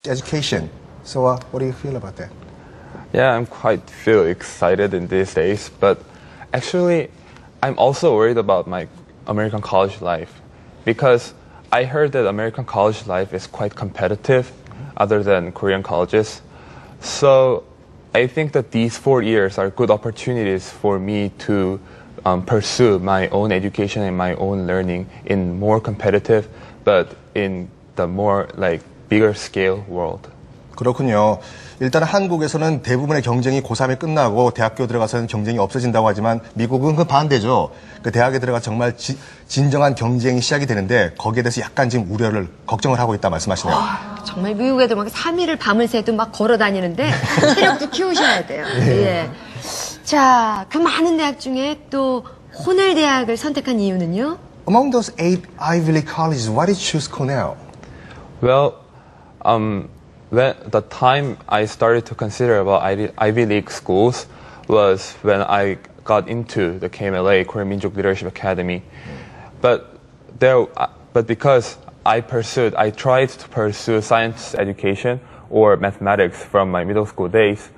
education. So what do you feel about that? Yeah, I'm quite feel excited in these days, but actually I'm also worried about my American college life because I heard that American college life is quite competitive other than Korean colleges. So I think that these 4 years are good opportunities for me to pursue my own education and my own learning in more competitive, but in the more like bigger scale world. 그렇군요. 일단 한국에서는 대부분의 경쟁이 고3에 끝나고 대학교 들어가서는 경쟁이 없어진다고 하지만 미국은 그 반대죠. 그 대학에 들어가 정말 진정한 경쟁이 시작이 되는데 거기에 대해서 약간 지금 걱정을 하고 있다 말씀하시네요. 정말 미국 애들 막 3일을 밤을 새도 막 걸어 다니는데 체력도 키우셔야 돼요. 예. 자, 그 많은 대학 중에 또 코넬 대학을 선택한 이유는요? Among those 8 Ivy League colleges, why did you choose Cornell? Well, when the time I started to consider about Ivy League schools was when I got into the KMLA, Korean Minjuk Leadership Academy. But because I tried to pursue science education or mathematics from my middle school days.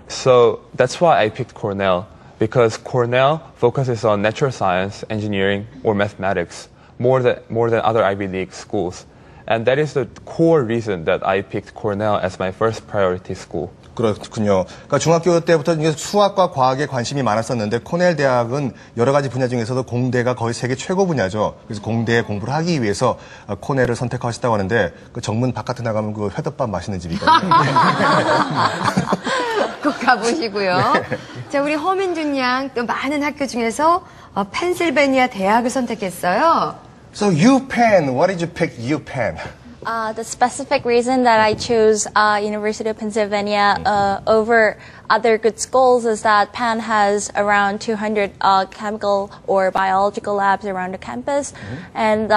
So that's why I picked Cornell, because Cornell focuses on natural science, engineering, or mathematics more than other Ivy League schools. And that is the core reason that I picked Cornell as my first priority school. 그렇군요. 그러니까 중학교 때부터 수학과 과학에 관심이 많았었는데 코넬 대학은 여러 가지 분야 중에서도 공대가 거의 세계 최고 분야죠. 그래서 공대에 공부를 하기 위해서 코넬을 선택하셨다고 하는데 그 정문 바깥에 나가면 그 회덮밥 맛있는 집이거든요. 꼭 가보시고요. 네. 자, 우리 허민준 양 또 많은 학교 중에서 펜실베니아 대학을 선택했어요. So UPenn, why did you pick UPenn? The specific reason that I chose University of Pennsylvania over other good schools is that Penn has around 200 chemical or biological labs around the campus, and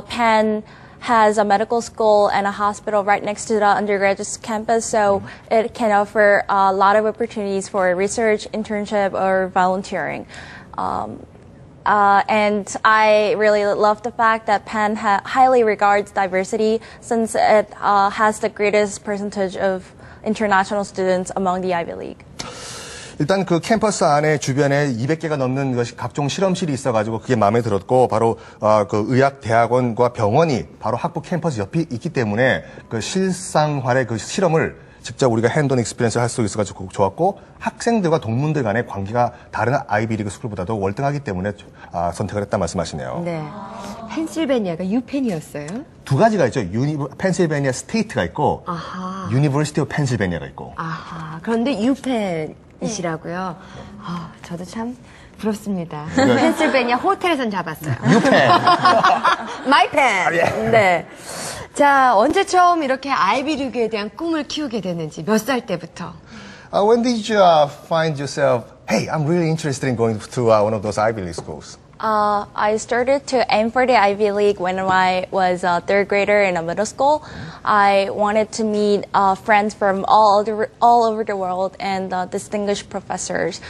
Penn has a medical school and a hospital right next to the undergraduate campus, so it can offer a lot of opportunities for research, internship, or volunteering. And I really love the fact that Penn highly regards diversity since it has the greatest percentage of international students among the Ivy League. 일단 그 캠퍼스 안에 주변에 200개가 넘는 것이 각종 실험실이 있어가지고 그게 마음에 들었고 바로 그 의학대학원과 병원이 바로 학부 캠퍼스 옆에 있기 때문에 그 실상활의 그 실험을 직접 우리가 핸드온 익스피리언스를 할 수 있어가지고 좋았고 학생들과 동문들 간의 관계가 다른 아이비리그 스쿨보다도 월등하기 때문에 선택을 했다 말씀하시네요. 네, 펜실베니아가 유펜이었어요? 두 가지가 있죠. 펜실베니아 스테이트가 있고 유니버시티 오브 펜실베니아가 있고. 아하, 그런데 유펜이시라고요? 저도 참 부럽습니다. 펜실베니아 호텔에선 잡았어요. 유펜. 마이펜. 네. 자, 언제 처음 이렇게 아이비리그에 대한 꿈을 키우게 됐는지, 몇 살 때부터? When did you find yourself, hey, I'm really interested in going to one of those Ivy League schools? I started to aim for the Ivy League when I was a third grader in a middle school. I wanted to meet friends from all over the world and distinguished professors.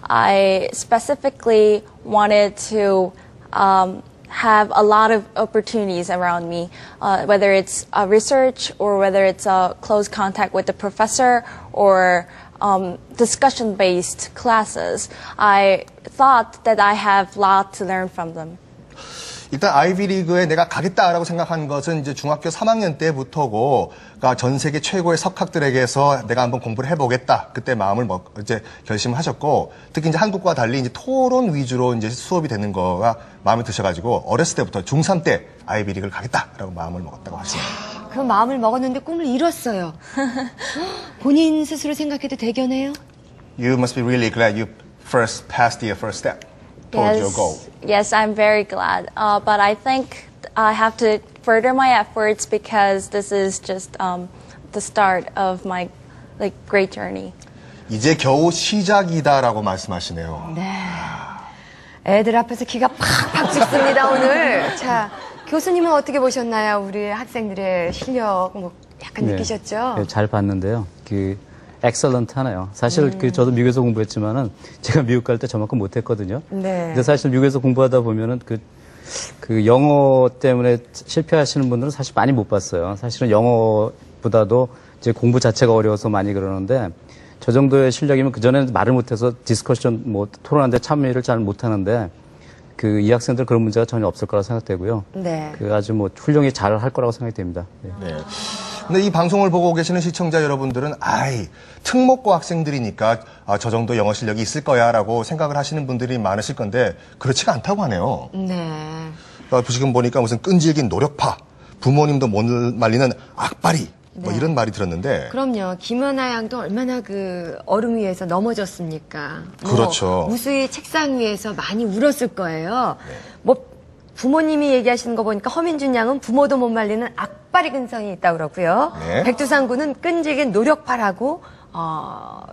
I specifically wanted to have a lot of opportunities around me, whether it's research or whether it's close contact with the professor or discussion-based classes. I thought that I have a lot to learn from them. 일단 아이비리그에 내가 가겠다라고 생각한 것은 이제 중학교 3학년 때부터고, 그러니까 전 세계 최고의 석학들에게서 내가 한번 공부를 해보겠다. 그때 마음을 이제 결심을 하셨고, 특히 이제 한국과 달리 이제 토론 위주로 이제 수업이 되는 거가 마음에 드셔가지고 어렸을 때부터 중3 때 아이비리그를 가겠다라고 마음을 먹었다고 하시네요. 그 마음을 먹었는데 꿈을 이뤘어요. 본인 스스로 생각해도 대견해요? You must be really glad you first passed your first step towards your goal. Yes, I'm very glad. But I think I have to further my efforts because this is just the start of my great journey. 이제 겨우 시작이다라고 말씀하시네요. 네. 애들 앞에서 기가 팍팍 죽습니다, 오늘. 자, 교수님은 어떻게 보셨나요? 우리 학생들의 실력 뭐 약간 느끼셨죠? 네, 잘 봤는데요. 엑셀런트 하나요. 사실 저도 미국에서 공부했지만은 제가 미국 갈 때 저만큼 못했거든요. 네. 근데 사실 미국에서 공부하다 보면은 그 영어 때문에 실패하시는 분들은 사실 많이 못 봤어요. 사실은 영어 것보다도 이제 공부 자체가 어려워서 많이 그러는데 저 정도의 실력이면 그전에는 말을 못해서 디스커션 뭐 토론하는데 참여를 잘 못하는데 그 이 학생들 그런 문제가 전혀 없을 거라 생각되고요. 네. 그 아주 뭐 훌륭히 잘 할 거라고 생각이 됩니다. 네. 네. 근데 이 방송을 보고 계시는 시청자 여러분들은 특목고 학생들이니까 저 정도 영어 실력이 있을 거야라고 생각을 하시는 분들이 많으실 건데 그렇지가 않다고 하네요. 네. 지금 보니까 무슨 끈질긴 노력파, 부모님도 못 말리는 악바리 뭐 이런 말이 들었는데 그럼요. 김연아 양도 얼마나 그 얼음 위에서 넘어졌습니까? 그렇죠. 무수히 책상 위에서 많이 울었을 거예요. 뭐 부모님이 얘기하시는 거 보니까 허민준 양은 부모도 못 말리는 악바리 근성이 있다고 그러고요. 네. 백두산 군은 끈질긴 노력파라고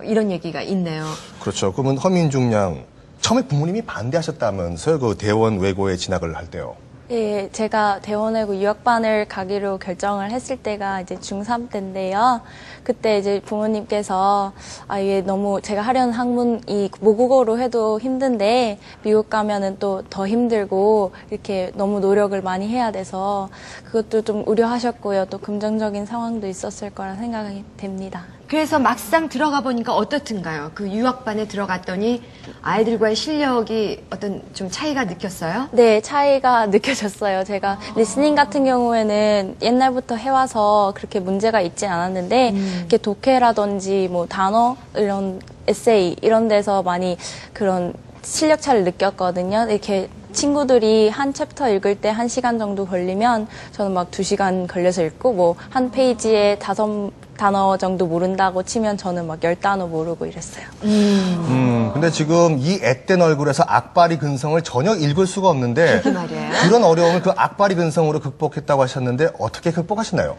이런 얘기가 있네요. 그렇죠. 그러면 허민중 양 처음에 부모님이 반대하셨다면서요? 그 대원 외고에 진학을 할 때요. 예, 제가 대원외고 유학반을 가기로 결정을 했을 때가 이제 중3 때인데요. 그때 이제 부모님께서 이게 너무 제가 하려는 학문이 모국어로 해도 힘든데 미국 가면은 또 더 힘들고 이렇게 너무 노력을 많이 해야 돼서 그것도 좀 우려하셨고요. 또 긍정적인 상황도 있었을 거라 생각이 됩니다. 그래서 막상 들어가 보니까 어떻든가요? 그 유학반에 들어갔더니 아이들과의 실력이 어떤 좀 차이가 느꼈어요? 네, 차이가 느껴졌어요. 제가 리스닝 같은 경우에는 옛날부터 해와서 그렇게 문제가 있지 않았는데 이렇게 독해라든지 뭐 단어 이런 에세이 이런 데서 많이 그런 실력 차를 느꼈거든요. 이렇게 친구들이 한 챕터 읽을 때 1시간 정도 걸리면 저는 막 2시간 걸려서 읽고 뭐 한 페이지에 5단어 정도 모른다고 치면 저는 막 10단어 모르고 이랬어요. 근데 지금 이 앳된 얼굴에서 악바리 근성을 전혀 읽을 수가 없는데 그게 말이에요. 그런 어려움을 그 악바리 근성으로 극복했다고 하셨는데 어떻게 극복하셨나요?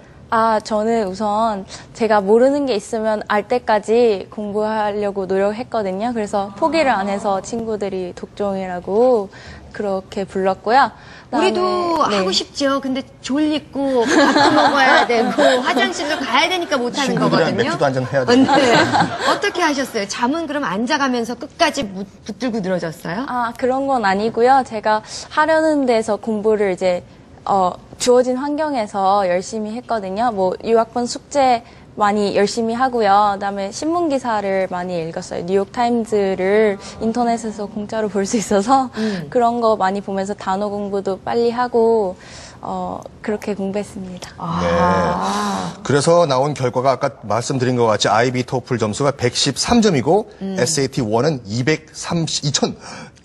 저는 우선 제가 모르는 게 있으면 알 때까지 공부하려고 노력했거든요. 그래서 포기를 안 해서 친구들이 독종이라고 그렇게 불렀고요. 우리도 네. 하고 싶죠. 근데 졸리고 밥도 먹어야 되고 화장실도 가야 되니까 못하는 친구들이랑 거거든요. 맥주도 한잔 해야 되고. 네. 어떻게 하셨어요? 잠은 그럼 앉아가면서 끝까지 붙들고 늘어졌어요? 그런 건 아니고요. 제가 하려는 데서 공부를 이제 주어진 환경에서 열심히 했거든요. 뭐 유학번 숙제 많이 열심히 하고요. 그다음에 신문 기사를 많이 읽었어요. 뉴욕 타임즈를 인터넷에서 공짜로 볼 수 있어서 그런 거 많이 보면서 단어 공부도 빨리 하고 그렇게 공부했습니다. 네. 그래서 나온 결과가 아까 말씀드린 것 같이 IB 토플 점수가 113점이고 SAT 1은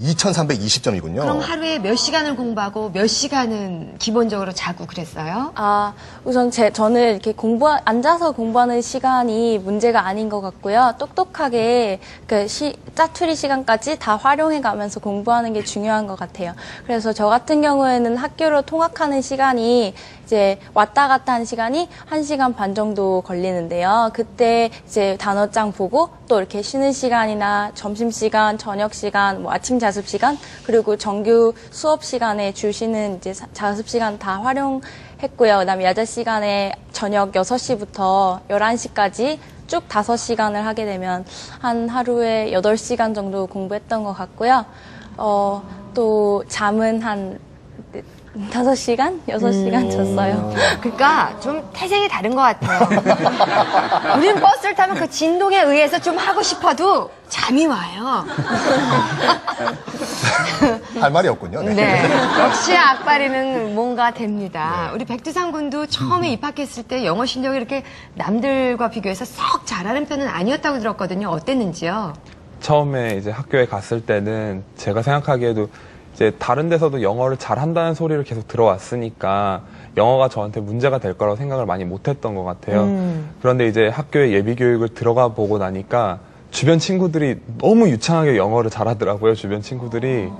2320점이군요. 그럼 하루에 몇 시간을 공부하고 몇 시간은 기본적으로 자고 그랬어요? 우선 저는 이렇게 앉아서 공부하는 시간이 문제가 아닌 것 같고요. 똑똑하게 짜투리 시간까지 다 활용해 가면서 공부하는 게 중요한 것 같아요. 그래서 저 같은 경우에는 학교로 통학하는 시간이 이제 왔다 갔다 하는 시간이 1시간 반 정도 걸리는데요. 그때 이제 단어장 보고 또 이렇게 쉬는 시간이나 점심시간, 저녁시간, 뭐 아침 자습시간, 그리고 정규 수업 시간에 주시는 이제 자습시간 다 활용했고요. 그 다음에 야자 시간에 저녁 6시부터 11시까지 쭉 5시간을 하게 되면 한 하루에 8시간 정도 공부했던 것 같고요. 또 잠은 한 5시간? 6시간 잤어요. 그러니까 좀 태생이 다른 것 같아요. 우리는 버스를 타면 그 진동에 의해서 좀 하고 싶어도 잠이 와요. 할 말이 없군요. 네. 네. 역시 악바리는 뭔가 됩니다. 우리 백두산 군도 처음에 입학했을 때 영어 실력이 이렇게 남들과 비교해서 썩 잘하는 편은 아니었다고 들었거든요. 어땠는지요? 처음에 이제 학교에 갔을 때는 제가 생각하기에도 이제 다른 데서도 영어를 잘한다는 소리를 계속 들어왔으니까 영어가 저한테 문제가 될 거라고 생각을 많이 못했던 것 같아요. 그런데 이제 학교에 예비 교육을 들어가 보고 나니까 주변 친구들이 너무 유창하게 영어를 잘하더라고요. 주변 친구들이.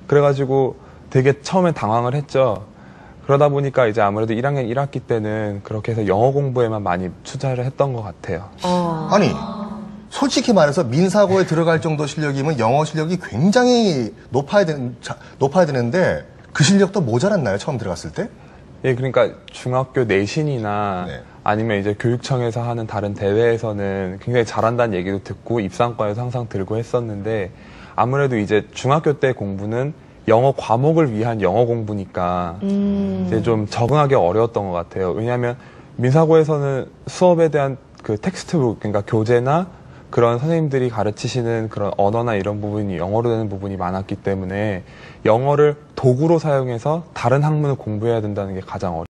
그래가지고 되게 처음엔 당황을 했죠. 그러다 보니까 이제 아무래도 1학년 1학기 때는 그렇게 해서 영어 공부에만 많이 투자를 했던 것 같아요. 아니, 솔직히 말해서 민사고에 들어갈 정도 실력이면 영어 실력이 굉장히 높아야 되는데 그 실력도 모자랐나요? 처음 들어갔을 때? 예, 그러니까 중학교 내신이나 네. 아니면 이제 교육청에서 하는 다른 대회에서는 굉장히 잘한다는 얘기도 듣고 입상과에서 항상 들고 했었는데 아무래도 이제 중학교 때 공부는 영어 과목을 위한 영어 공부니까 이제 좀 적응하기 어려웠던 것 같아요. 왜냐하면 민사고에서는 수업에 대한 그 텍스트북, 그러니까 교재나 그런 선생님들이 가르치시는 그런 언어나 이런 부분이 영어로 되는 부분이 많았기 때문에 영어를 도구로 사용해서 다른 학문을 공부해야 된다는 게 가장 어려워요.